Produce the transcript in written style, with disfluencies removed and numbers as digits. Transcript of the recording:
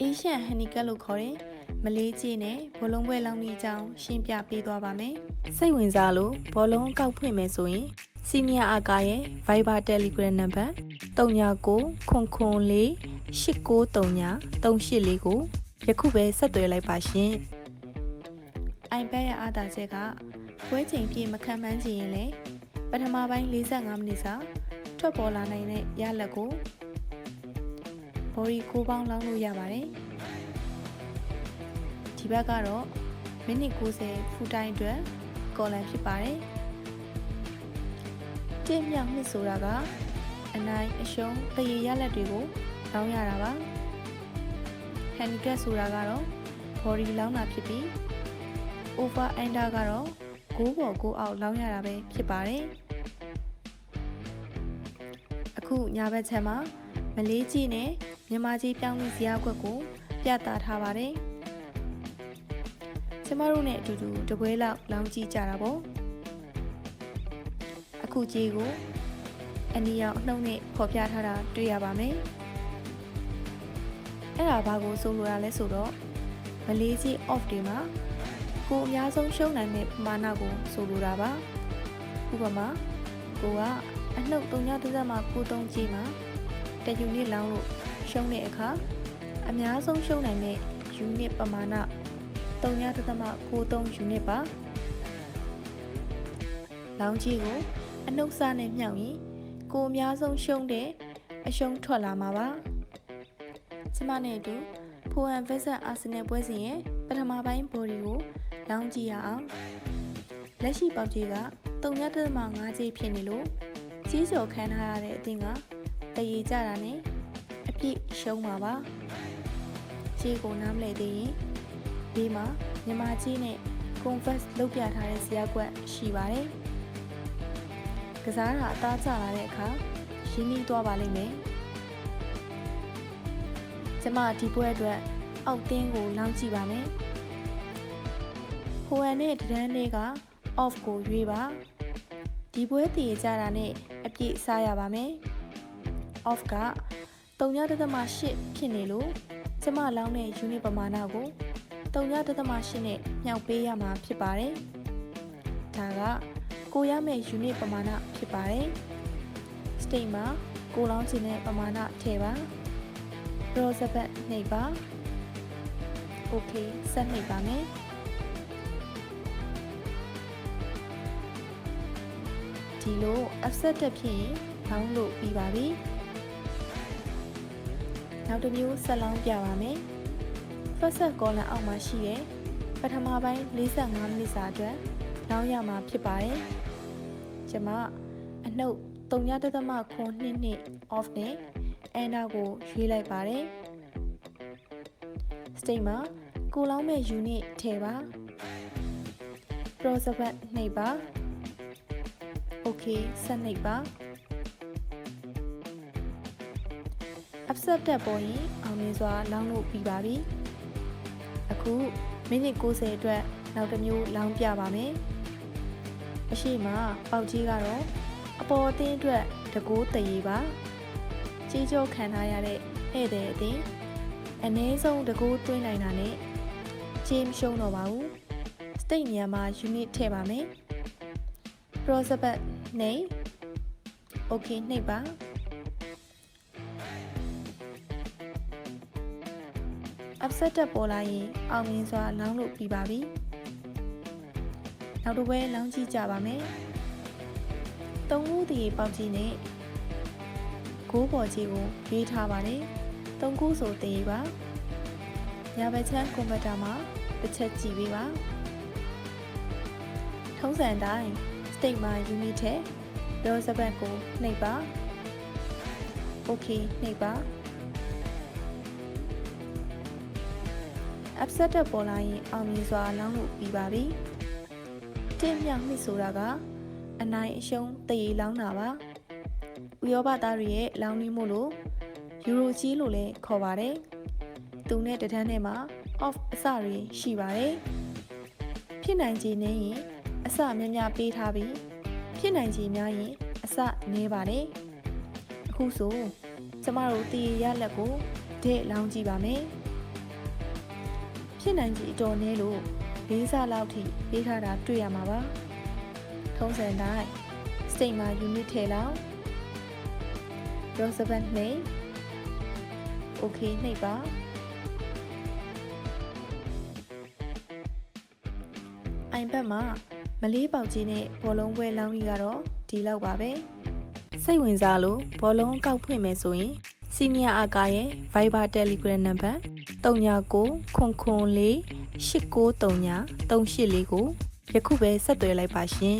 Asian Handicap လို့ခေါ်တဲ့မလေးကြီးနဲ့ဘောလုံးပွဲလောင်းပြီးကြောင်းရှင်းပြပေးသွားပါမယ်။စိတ်ဝင်စားလို့ဘောလုံးအကောက်ဖွင့်မယ်ဆိုရင် Senior အကာရဲ့ Viber Telegram နံပါတ်399948938384ကိုယခုပဲဆက်သွယ်လိုက်ပါရှင်။ iPad ရဲ့အားသာချက်ကပွဲချိန်ပြည့်မခံမှန်းချင်ရင်လည်းပထမပိုင်း45မိနစ်စာထွက်ပေါ်လာနိုင်တဲ့ရလဒ်ကိုဘော်ဒီ9ပေါင်းလောင်းလို့ရပါတယ်။ဒီဘက်ကတော့မိနစ်90ဖူတိုင်းအတွက်ကော်လန်ဖြစ်ပါတယ်။တစ်မြောက်နှစ်ဆိုတာကအနိုင်အရှုံးတရေရလဒ်တွေကိုလောင်းရတာပါ။ handicap ဆိုတာကတော့ဘော်ဒီလောင်းတာဖြစ်ပြီး over under ကတော့9ပေါ်9အောက်လောင်းရတာပဲဖြစ်ပါတယ်။အခုညာဘက်ချက်မှာမလေးကြီးနဲ့မြန်မာကြီးပြောင်းလဲဇယားကွက်ကိုပြသထားပါတယ်။ကျမတို့နဲ့အတူတူတပွဲလောက်လောင်းကြည့်ကြတာပေါ့။အခုကြီးကိုအနီရောင်အနှုတ်နဲ့ဖော်ပြထားတာတွေ့ရပါမယ်။အဲ့ဒါဘာကိုဆိုလိုတာလဲဆိုတော့မလေးကြီး off တွေမှာကိုအများဆုံးရှုံးနိုင်တဲ့ပမာဏကိုဆိုလိုတာပါ။ဥပမာကိုကအနှုတ်3.93ကြီးမှာတယူနစ်လောင်းလို့ရှုံးတဲ့အခါအများဆုံးရှုံးနိုင်တဲ့ယူနစ်ပမာဏ3.93ယူနစ်ပါလောင်းကြီးကိုအနှုတ်စားနဲ့မြှောက်ရင်ကိုအများဆုံးရှုံးတဲ့အရှုံးထွက်လာမှာပါကျမနဲ့အတူဖိုဟန်ဗက်ဆန်အာဆင်နယ်ပွဲစဉ်ရဲ့ပထမပိုင်းဘော်ဒီကိုလောင်းကြည့်ရအောင်လက်ရှိပေါက်ကြီးက3.5ကြီးဖြစ်နေလို့ကြီးကျော်ခံထားရတဲ့အသင်းကတရေကြတာနဲ့အပြည့်ရှုံးပါပါကြီးကိုနားမလည်သေးရင်ဒီမှာမြန်မာကြီးနဲ့ converse လုပ်ပြထားတဲ့ဇယားကွက်ရှိပါတယ်ကစားတာအသားကျလာတဲ့အခါရင်းနှီးသွားပါလိမ့်မယ်ကျမဒီပွဲအတွက်အောက်တင်းကိုလောင်းကြည့်ပါမယ်ဟိုဟန်နဲ့တန်းလေးက off ကိုရွေးပါဒီပွဲတည်ကြတာနဲ့အပြည့်စားရပါမယ် off က3.8ဖြစ်နေလို့ကျမလောင်းတဲ့ unit ပမာဏကို3.8နဲ့မြှောက်ပေးရမှာဖြစ်ပါတယ်ဒါကကိုရမယ့် unit ပမာဏဖြစ်ပါတယ် state မှာကိုလောင်းခြင်းတဲ့ပမာဏထည့်ပါ rosebud နှိပ်ပါ okay ဆက်နှိပ်ပါမယ်ဒီလို offset တက်ဖြစ်ရင်လောင်းလို့ပြီးပါပြီနောက်တစ်မျိုးဆက်လောင်းပြပါမယ် first column အောက်မှာရှိတဲ့ပထမပိုင်း45မိနစ်စာအတွက်လောင်းရမှာဖြစ်ပါတယ်ကျွန်မအနှုတ်3.2 off နဲ့ enter ကိုရွေးလိုက်ပါတယ် state မှာကိုလောင်းမဲ့ unit ထည့်ပါ rosebud နှိပ်ပါ okay ဆက်နှိပ်ပါ upset တက်ပေါ်ရင်အောင်မြင်စွာလောင်းလို့ပြီးပါပြီအခုမိနစ်90အတွက်နောက်တစ်မျိုးလောင်းပြပါမယ်အရှိမပေါက်ကြီးကတော့အပေါ်အသင်းအတွက်တကိုးတရေပါကြီးကျော်ခံထားရတဲ့ဧည့်သည်အသင်းအနည်းဆုံးတကိုးသွင်းနိုင်တာနဲ့ချေးမရှုံးတော့ပါဘူးစတိတ်နေရာမှာ unit ထည့်ပါမယ် rosebud နှိပ် okay နှိပ်ပါupset တက်ပေါ်လာရင်အောင်မြင်စွာလောင်းလို့ပြီးပါပြီနောက်တစ်ပွဲလောင်းကြည့်ကြပါမယ်3ခုတည်းပေါက်ကြီးနဲ့9ပေါ်ကြီးကိုရွေးထားပါတယ်3ခုဆိုတည်းပါညာဘက်ချမ်းကွန်ပျူတာမှာတစ်ချက်ကြည့်ပေးပါထုံးစံတိုင်း state မှာ unit ထက် rosebud ကိုနှိပ်ပါ okay နှိပ်ပါupset တက်ပေါ်လာရင်အောင်မြင်စွာလောင်းလို့ပြီးပါပြီတစ်မြောက်နှစ်ဆိုတာကအနိုင်အရှုံးတရေလောင်းတာပါဥရောပသားတွေရဲ့လောင်းနည်းမို့လို့ယူရိုကြီးလို့လည်းခေါ်ပါတယ်သူနဲ့တန်းထဲမှာ off အစတွေရှိပါတယ်ဖြစ်နိုင်ခြေနည်းရင်အစများများပေးထားပြီးဖြစ်နိုင်ခြေများရင်အစနည်းပါတယ်အခုဆိုကျမတို့တရေရလက်ကိုဒဲ့လောင်းကြည့်ပါမယ် ဖြစ်နိုင်ကြီးအတော်နည်းလို့၄ဆလောက်ထိပေးထားတာတွေ့ရမှာပါထုံးစံတိုင်းစိတ်မှာ unit ထည့်လောက် your servant name okay နှိပ်ပါအိုင်ဘတ်မှာမလေးပေါက်ကြီးနဲ့ဘောလုံးပွဲလောင်းကြီးကတော့ဒီလောက်ပါပဲစိတ်ဝင်စားလို့ဘောလုံးကောက်ဖွင့်မယ်ဆိုရင်စီနီယာအာကာရဲ့ Viber Telegram နံပါတ်390048938384ကိုယခုပဲဆက်သွယ်လိုက်ပါရှင်